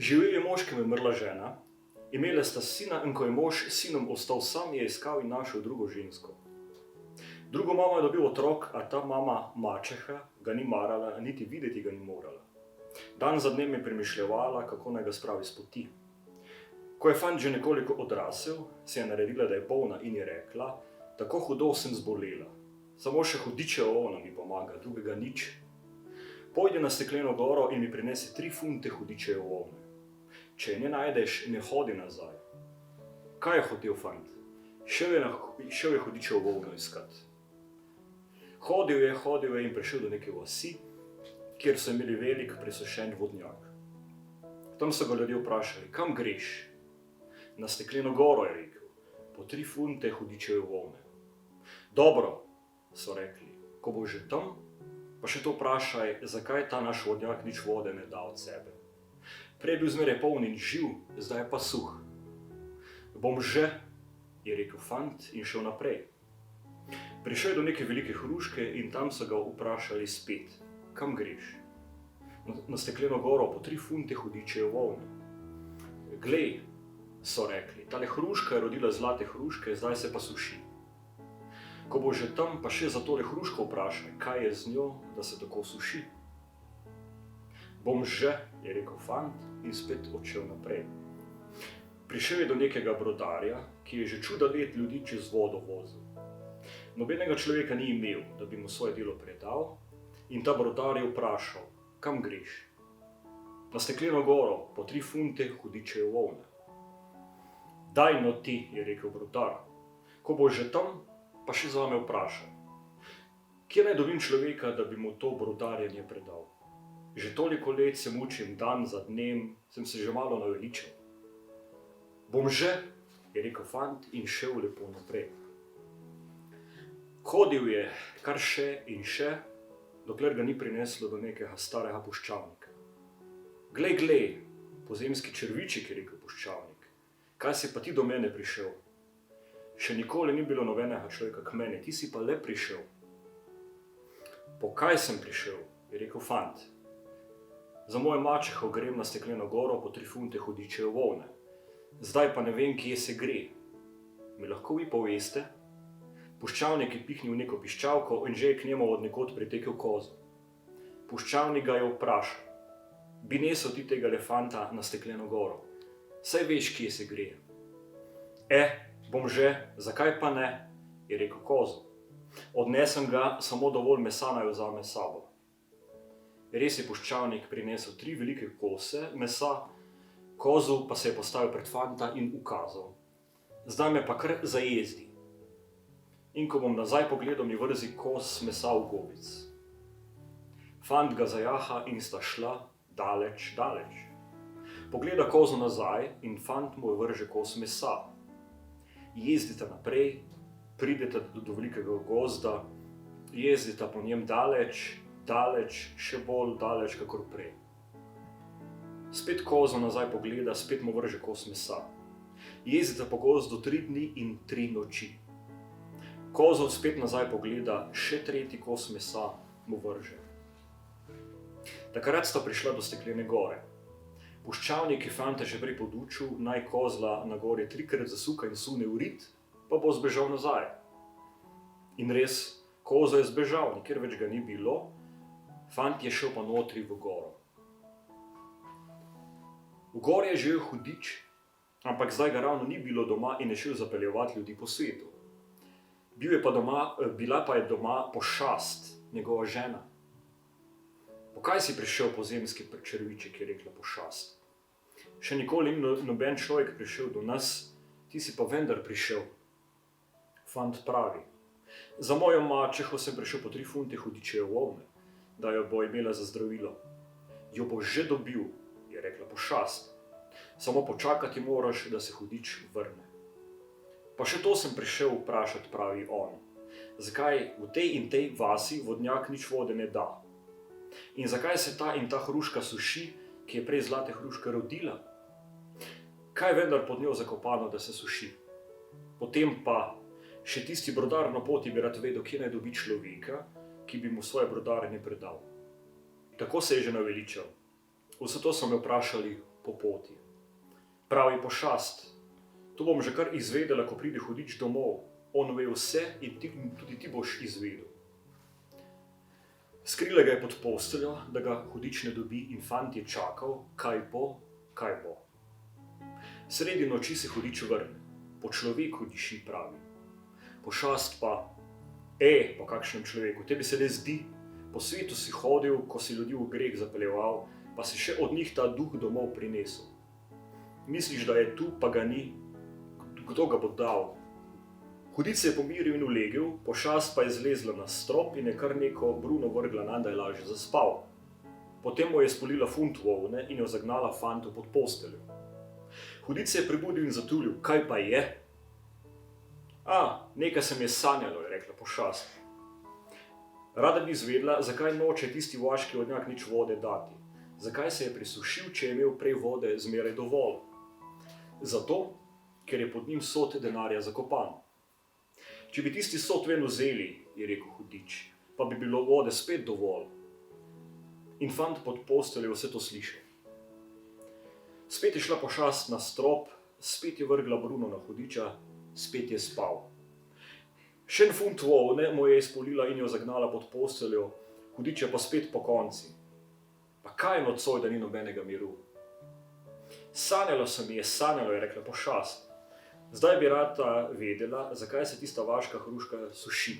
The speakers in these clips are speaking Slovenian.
Živel je mož, ki mu je umrla žena, imela sta sina in ko je mož s sinom ostal sam, je iskal in našel drugo žensko. Drugo mamo je dobil otrok, a ta mama, mačeha, ga ni marala, niti videti ga ni morala. Dan za dnem je premišljevala, kako naj ga spravi s poti. Ko je fant že nekoliko odrasel, se je naredila, da je bolna in je rekla: tako hudo sem zbolela, samo še hudičeva ovna mi pomaga, drugega nič. Pojdi na stekleno goro in mi prinesi 3 funte hudičeve ovne. Če je ne najdeš, ne hodi nazaj. Kaj je hotel fant? Šel je hudičevo ovno iskat. Hodil je in prišel do neke vasi, kjer so imeli velik presušen vodnjak. Tam so ga ljudje vprašali: kam greš? Na stekleno goro, je rekel, po 3 funte hudičeve ovne. Dobro, so rekli, ko bo že tam, pa še to vprašaj, zakaj ta naš vodnjak nič vode ne da od sebe. Prej je bil zmeraj poln in živ, zdaj je pa suh. Bom že, je rekel fant in šel naprej. Prišel je do neke velike hruške in tam so ga vprašali spet: kam greš? Na stekleno goro po 3 funte hudičeve ovne. Glej, so rekli, tale hruška je rodila zlate hruške, zdaj se pa suši. Ko bo že tam, pa še za tole hruško vprašaj, kaj je z njo, da se tako suši. Bom že, je rekel fant in spet odšel naprej. Prišel je do nekega brodarja, ki je že čuda let ljudi čez vodo vozil. Nobenega človeka ni imel, da bi mu svoje delo predal, in ta brodar je vprašal: kam greš? Na stekleno goro po 3 funte hudičeve ovne. Daj no ti, je rekel brodar, ko bo že tam, pa še zame vprašaj. Kje naj dobim človeka, da bi mu to brodarjenje predal? Že toliko let se mučim dan za dnem, sem se že malo naveličal. Bom že, je rekel fant in šel lepo naprej. Hodil je kar še in še, dokler ga ni prineslo do nekega starega puščavnika. Glej, pozemski črviček, je rekel puščavnik, kaj si pa ti do mene prišel? Še nikoli ni bilo nobenega človeka k meni, ti si pa le prišel. Po kaj sem prišel, je rekel fant. Za mojo mačeho grem na stekleno goro po 3 funte hudičeve ovne. Zdaj pa ne vem, kje se gre. Mi lahko vi poveste? Puščavnik je pihnil neko piščalko in že je k njemu od nekod pritekel kozel. Puščavnik ga je vprašal: bi nesel ti tega elefanta na stekleno goro? Saj veš, kje se gre. Bom že, zakaj pa ne, je rekel kozel. Odnesem ga, samo dovolj mesa naj vzame s sabo. Res je puščavnik prinesel 3 velike kose mesa, kozel pa se je postavil pred fanta in ukazal: zdaj me pa kar zajezdi. In ko bom nazaj pogledal, mi vrzi kos mesa v gobic. Fant ga zajaha in sta šla daleč. Pogleda kozu nazaj in fant mu vrže kos mesa. Jezdita naprej, prideta do velikega gozda, jezdita po njem daleč, še bolj daleč kakor prej. Spet kozo nazaj pogleda, spet mu vrže kos mesa. Jezdita po gozdu 3 dni in 3 noči. Kozel spet nazaj pogleda, še 3. kos mesa mu vrže. Takrat sta prišla do steklene gore. Puščavnik je fanta že prej podučil, naj kozla na gori 3-krat zasuka in sune v rit, pa bo zbežal nazaj. In res, koza je zbežal, nikjer več ga ni bilo, fant je šel pa notri v goro. V gori je živel hudič, ampak zdaj ga ravno ni bilo doma in je šel zapeljevati ljudi po svetu. Bila pa je doma pošast, njegova žena. Po kaj si prišel, pozemski črviček, je rekla pošast. Še nikoli ni noben človek prišel do nas, ti si pa vendar prišel. Fant pravi: za mojo mačeho sem prišel po 3 funte hudičeve ovne, da jo bo imela za zdravilo. Jo bo že dobil, je rekla pošast. Samo počakati moraš, da se hudič vrne. Pa še to sem prišel vprašati, pravi on. Zakaj v tej in tej vasi vodnjak nič vode ne da? In zakaj se ta in ta hruška suši, ki je prej zlate hruške rodila? Kaj je vendar pod njo zakopano, da se suši? Potem pa še tisti brodar na poti bi rad vedel, kje naj dobi človeka, ki bi mu svoje brodarjenje predal. Tako se je že naveličal. Vse to so me vprašali, po poti. Pravi pošast: to bom že kar izvedela, ko pride hudič domov. On ve vse in tudi ti boš izvedel. Skrila ga je pod posteljo, da ga hudič ne dobi, in fant je čakal, kaj bo. Sredi noči se hudič vrne, po človeku diši, pravi. Pošast pa: po kakšnem človeku, tebi se ne zdi, po svetu si hodil, ko si ljudi v greh zapeljeval, pa si še od njih ta duh domov prinesel. Misliš, da je tu, pa ga ni, kdo ga bo dal? Hudič se je pomiril in ulegel, pošast pa je zlezla na strop in je kar neko bruno vrgla nanj, da je lažje zaspal. Potem mu je spolila funt volne in jo zagnala fantu pod posteljo. Hudič se je prebudil in zatulil: kaj pa je? Nekaj se mi je sanjalo, je rekla pošast. Rada bi izvedela, zakaj noče tisti vaški vodnjak nič vode dati. Zakaj se je presušil, če je imel prej vode zmeraj dovolj? Zato, ker je pod njim sod denarja zakopan. Če bi tisti sod ven vzeli, je rekel hudič, pa bi bilo vode spet dovolj. In fant pod posteljo vse to slišal. Spet je šla pošast na strop, spet je vrgla bruno na hudiča, spet je spal. Še en funt volne mu je izpolila in jo zagnala pod posteljo, hudič je pa spet po konci. Pa kaj je nocoj, da ni nobenega miru? Sanjalo se mi je, je rekla pošast. Zdaj bi rada vedela, zakaj se tista vaška hruška suši.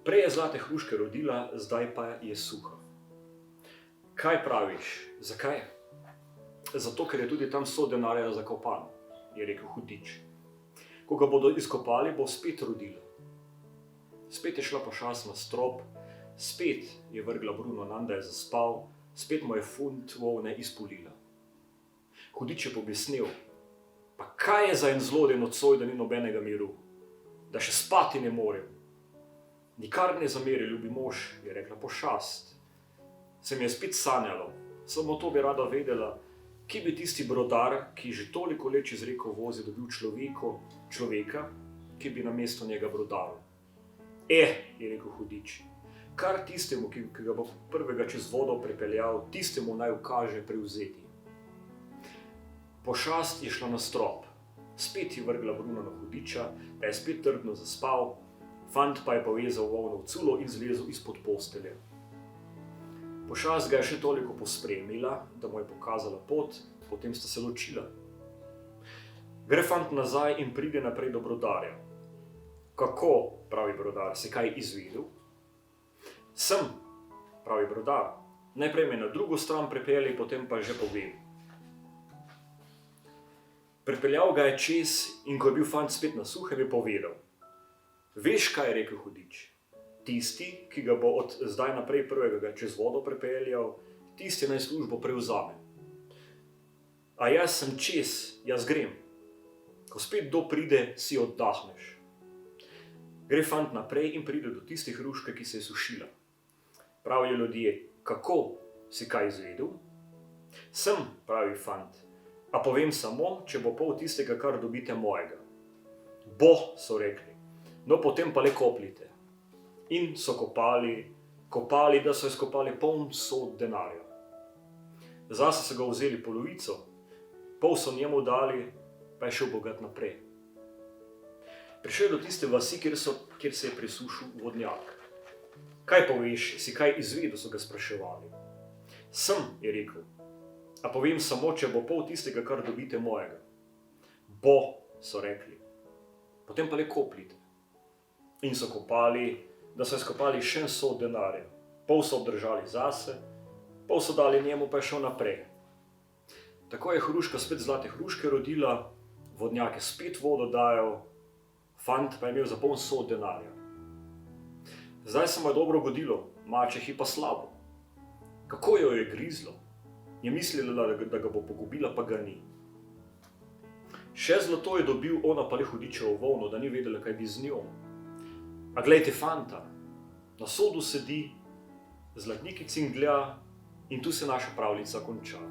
Prej je zlate hruške rodila, zdaj pa je suha. Kaj praviš, zakaj? Zato, ker je tudi tam sod denarja zakopan, je rekel hudič. Ko ga bodo izkopali, bo spet rodila. Spet je šla pošast na strop, spet je vrgla bruno nanj, da je zaspal, spet mu je funt volne izpolila. Hudič je pobesnel: pa kaj je za en zlodej nocoj, da ni nobenega miru? Da še spati ne morem. Nikar ne zameri, ljubi mož, je rekla pošast. Se mi je spet sanjalo, samo to bi rada vedela, kje bi tisti brodar, ki že toliko let čez reko vozi, dobil človeka, ki bi namesto njega brodaril. Je rekel hudič, kar tistemu, ki ga bo prvega čez vodo prepeljal, tistemu naj ukaže prevzeti. Pošast je šla na strop, spet je vrgla bruno na hudiča, da je spet trdno zaspal, fant pa je povezal volno v culo in zlezel izpod postelje. Pošast ga je še toliko pospremila, da mu je pokazala pot, potem sta se ločila. Gre fant nazaj in pride naprej do brodarja. Kako, pravi brodar, si kaj izvedel? Sem, pravi brodar, najprej me na drugo stran prepelji, potem pa že povem. Pripeljal ga je čez in ko je bil fant spet na suhem, je povedal: veš, kaj je rekel hudič? Tisti, ki ga bo od zdaj naprej prvega čez vodo prepeljal, tisti naj službo prevzame. A jaz sem čez, jaz grem. Ko spet kdo pride, si oddahneš. Gre fant naprej in pride do tiste hruške, ki se je sušila. Pravijo ljudje: kako, si kaj izvedel? Sem, pravi fant. A povem samo, če bo pol tistega, kar dobite mojega. Bo, so rekli, no potem pa le kopljite. In so kopali, da so izkopali poln sod denarja. Zase so ga vzeli polovico, pol so njemu dali, pa je šel bogat naprej. Prišel je do tiste vasi, kjer se je presušil vodnjak. Kaj poveš, si kaj izvedel, so ga spraševali. Sem, je rekel. A povem samo, če bo pol tistega, kar dobite mojega. Bo, so rekli. Potem pa le kopljite. In so kopali, da so izkopali še en sod denarja. Pol so obdržali zase, pol so dali njemu, pa je šel naprej. Tako je hruška spet zlate hruške rodila, vodnjake spet vodo dajal, fant pa je imel za poln sod denarja. Zdaj se mu je dobro godilo, mačehi pa slabo. Kako jo je grizlo? Je mislila, da ga bo pogubila, pa ga ni. Še zlato je dobil, ona pa le hudičevo volno, da ni vedela, kaj bi z njo. A glejte fanta, na sodu sedi, zlatniki cinglja in tu se naša pravljica konča.